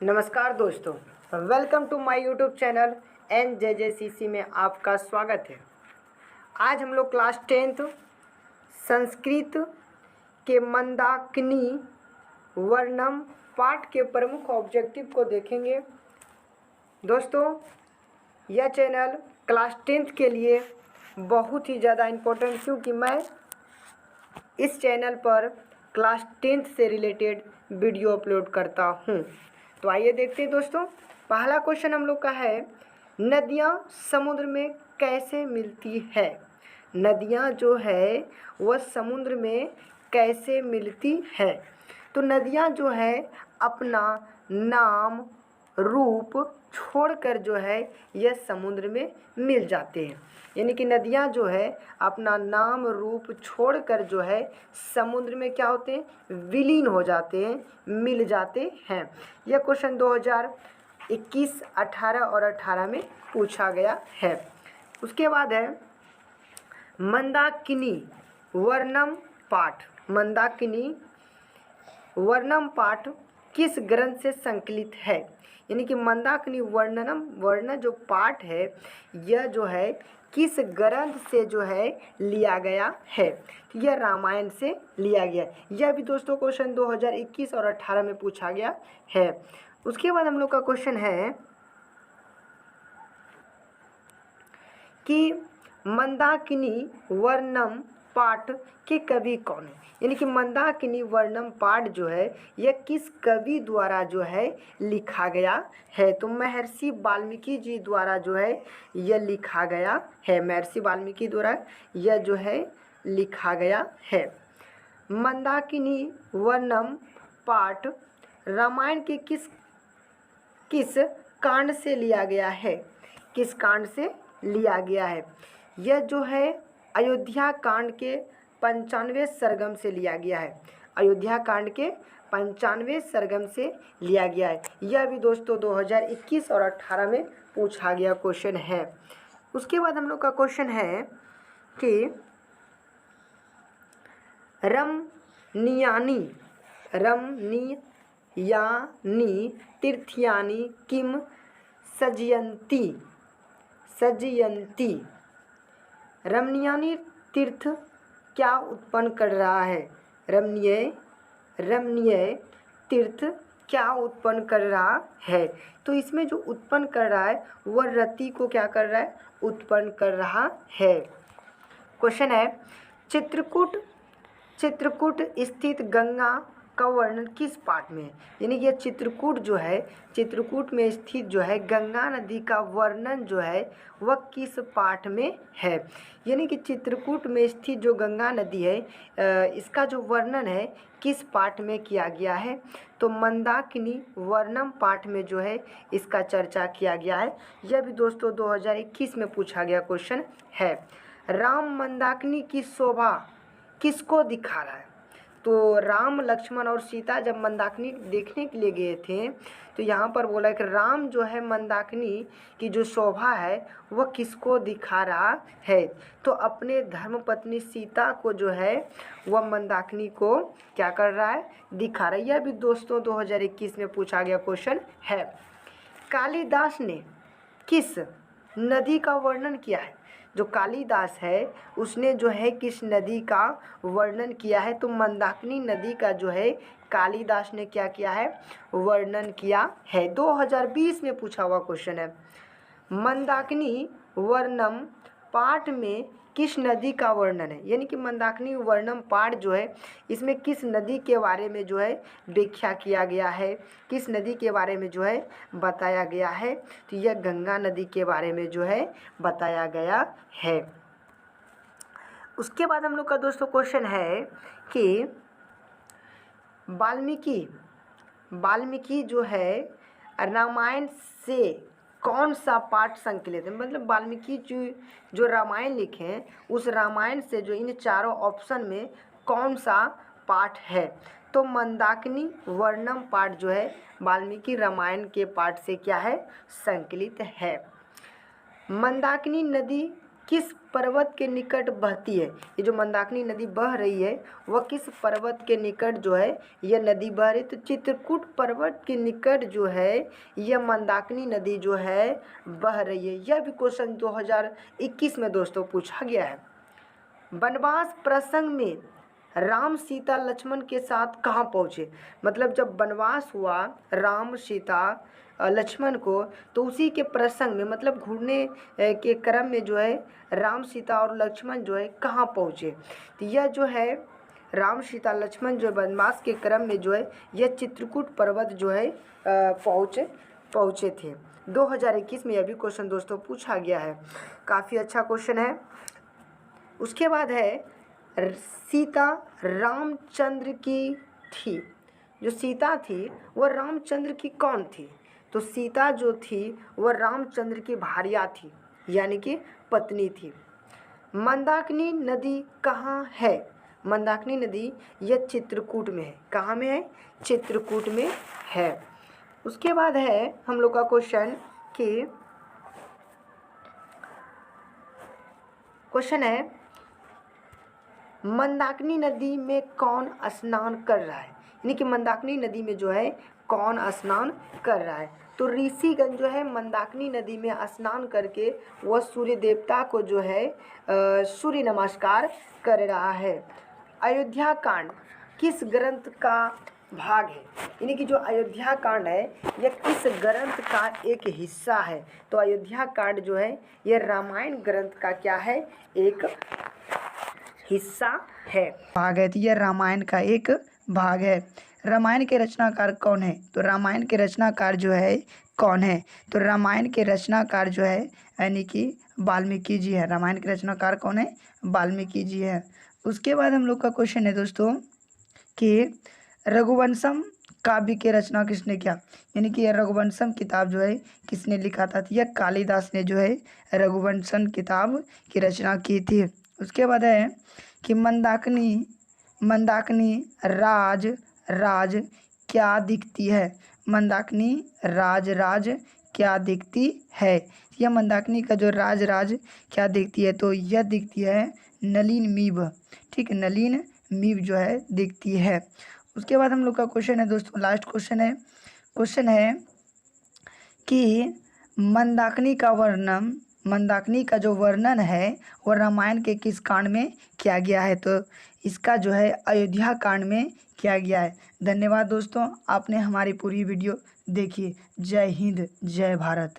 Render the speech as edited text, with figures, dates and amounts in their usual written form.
नमस्कार दोस्तों, welcome to my YouTube channel NJJCC में आपका स्वागत है। आज हम लोग क्लास 10th संस्कृत के मंदाकिनी वर्णम पाठ के प्रमुख ऑब्जेक्टिव को देखेंगे। दोस्तों, यह चैनल क्लास 10th के लिए बहुत ही ज़्यादा इम्पोर्टेंट, क्योंकि मैं इस चैनल पर क्लास 10th से रिलेटेड वीडियो अपलोड करता हूँ। तो आइए देखते हैं दोस्तों। पहला क्वेश्चन हम लोग का है, नदियाँ समुद्र में कैसे मिलती है। नदियाँ जो है वह समुद्र में कैसे मिलती है। तो नदियाँ जो है अपना नाम रूप छोड़कर जो है यह समुद्र में मिल जाते हैं। यानी कि नदियाँ जो है अपना नाम रूप छोड़कर जो है समुद्र में क्या होते हैं, विलीन हो जाते हैं, मिल जाते हैं। यह क्वेश्चन 2021, 18 और 18 में पूछा गया है। उसके बाद है मंदाकिनी वर्णम पाठ। मंदाकिनी वर्णम पाठ किस ग्रंथ से संकलित है। यानी कि मंदाकिनी वर्ण जो पाठ है यह जो है किस ग्रंथ से जो है लिया गया है। यह रामायण से लिया गया। यह भी दोस्तों क्वेश्चन 2021 और 18 में पूछा गया है। उसके बाद हम लोग का क्वेश्चन है कि मंदाकिनी वर्णम पाठ के कवि कौन है। यानी कि मंदाकिनी वर्णम पाठ जो है यह किस कवि द्वारा जो है लिखा गया है। तो महर्षि वाल्मीकि जी द्वारा जो है यह लिखा गया है। महर्षि वाल्मीकि द्वारा यह जो है लिखा गया है। मंदाकिनी वर्णम पाठ रामायण के किस कांड से लिया गया है। किस कांड से लिया गया है। यह जो है अयोध्या कांड के 95वें सरगम से लिया गया है। अयोध्या कांड के 95वें सरगम से लिया गया है। यह भी दोस्तों 2021 और 18 में पूछा गया क्वेश्चन है। उसके बाद हम लोग का क्वेश्चन है कि रमणीयानि तीर्थानि किम सजयन्ति। रमणीयानि तीर्थ क्या उत्पन्न कर रहा है। रमणीय तीर्थ क्या उत्पन्न कर रहा है। तो इसमें जो उत्पन्न कर रहा है वह रति को क्या कर रहा है, उत्पन्न कर रहा है। क्वेश्चन है, चित्रकूट स्थित गंगा का वर्णन किस पाठ में है। यानी कि यह चित्रकूट जो है, चित्रकूट में स्थित जो है गंगा नदी का वर्णन जो है वह किस पाठ में है। यानी कि चित्रकूट में स्थित जो गंगा नदी है इसका जो वर्णन है किस पाठ में किया गया है। तो मंदाकिनी वर्णम पाठ में जो है इसका चर्चा किया गया है। यह भी दोस्तों 2021 में पूछा गया क्वेश्चन है। राम मंदाकिनी की शोभा किसको दिखा रहा है। तो राम, लक्ष्मण और सीता जब मंदाकिनी देखने के लिए गए थे तो यहाँ पर बोला कि राम जो है मंदाकिनी की जो शोभा है वह किसको दिखा रहा है। तो अपने धर्मपत्नी सीता को जो है वह मंदाकिनी को क्या कर रहा है, दिखा रहा है। यह भी दोस्तों 2021 में पूछा गया क्वेश्चन है। कालिदास ने किस नदी का वर्णन किया है। जो कालिदास है उसने जो है किस नदी का वर्णन किया है। तो मंदाकिनी नदी का जो है कालिदास ने क्या किया है, वर्णन किया है। 2020 में पूछा हुआ क्वेश्चन है। मंदाकिनी वर्णम पाठ में किस नदी का वर्णन है। यानी कि मंदाकिनी वर्णम पाठ जो है इसमें किस नदी के बारे में जो है व्याख्या किया गया है, किस नदी के बारे में जो है बताया गया है। तो यह गंगा नदी के बारे में जो है बताया गया है। उसके बाद हम लोग का दोस्तों क्वेश्चन है कि वाल्मीकि जो है रामायण से कौन सा पाठ संकलित है। मतलब वाल्मीकि जो रामायण लिखे हैं उस रामायण से जो इन चारों ऑप्शन में कौन सा पाठ है। तो मंदाकिनी वर्णम पाठ जो है वाल्मीकि रामायण के पाठ से क्या है, संकलित है। मंदाकिनी नदी किस पर्वत के निकट बहती है? ये जो मंदाकिनी नदी बह रही है वह किस पर्वत के निकट जो है यह नदी बह रही है? तो चित्रकूट पर्वत के निकट जो है यह मंदाकिनी नदी जो है बह रही है। यह भी क्वेश्चन 2021 में दोस्तों पूछा गया है। वनवास प्रसंग में राम सीता लक्ष्मण के साथ कहाँ पहुँचे? मतलब जब वनवास हुआ राम सीता लक्ष्मण को, तो उसी के प्रसंग में मतलब घूरने के क्रम में जो है राम सीता और लक्ष्मण जो है कहाँ पहुँचे? तो यह जो है राम सीता लक्ष्मण जो वनवास के क्रम में जो है यह चित्रकूट पर्वत जो है पहुँचे थे। 2021 में यह भी क्वेश्चन दोस्तों पूछा गया है। काफ़ी अच्छा क्वेश्चन है। उसके बाद है सीता रामचंद्र की थी। जो सीता थी वह रामचंद्र की कौन थी? तो सीता जो थी वह रामचंद्र की भार्या थी, यानी कि पत्नी थी। मंदाकिनी नदी कहाँ है? मंदाकिनी नदी यह चित्रकूट में है। कहाँ में है? चित्रकूट में है। उसके बाद है हम लोग का क्वेश्चन है मंदाकिनी नदी में कौन स्नान कर रहा है? यानी कि मंदाकिनी नदी में जो है कौन स्नान कर रहा है? तो ऋषिगण जो है मंदाकिनी नदी में स्नान करके वह सूर्य देवता को जो है सूर्य नमस्कार कर रहा है। अयोध्या कांड किस ग्रंथ का भाग है? यानी कि जो अयोध्या कांड है यह किस ग्रंथ का एक हिस्सा है? तो अयोध्या कांड जो है यह रामायण ग्रंथ का क्या है? एक हिस्सा है, भाग है। तो यह रामायण का एक भाग है। रामायण के रचनाकार कौन है? तो रामायण के रचनाकार जो है कौन है? तो रामायण के रचनाकार जो है यानी कि वाल्मीकि जी है। रामायण के रचनाकार कौन है? वाल्मीकि जी है। उसके बाद हम लोग का क्वेश्चन है दोस्तों कि रघुवंशम काव्य की रचना किसने किया? यानी कि यह रघुवंशम किताब जो है किसने लिखा था? तो यह कालिदास ने जो है रघुवंशम किताब की रचना की थी। उसके बाद है कि मंदाकिनी राज क्या दिखती है? मंदाकिनी राज क्या दिखती है? यह मंदाकिनी का जो राज क्या दिखती है? तो यह दिखती है नलिन मीभ। ठीक है, नलिन मीभ जो है दिखती है। उसके बाद हम लोग का क्वेश्चन है दोस्तों, लास्ट क्वेश्चन है कि मंदाकिनी का जो वर्णन है वह रामायण के किस कांड में किया गया है? तो इसका जो है अयोध्या कांड में किया गया है। धन्यवाद दोस्तों, आपने हमारी पूरी वीडियो देखी। जय हिंद, जय भारत।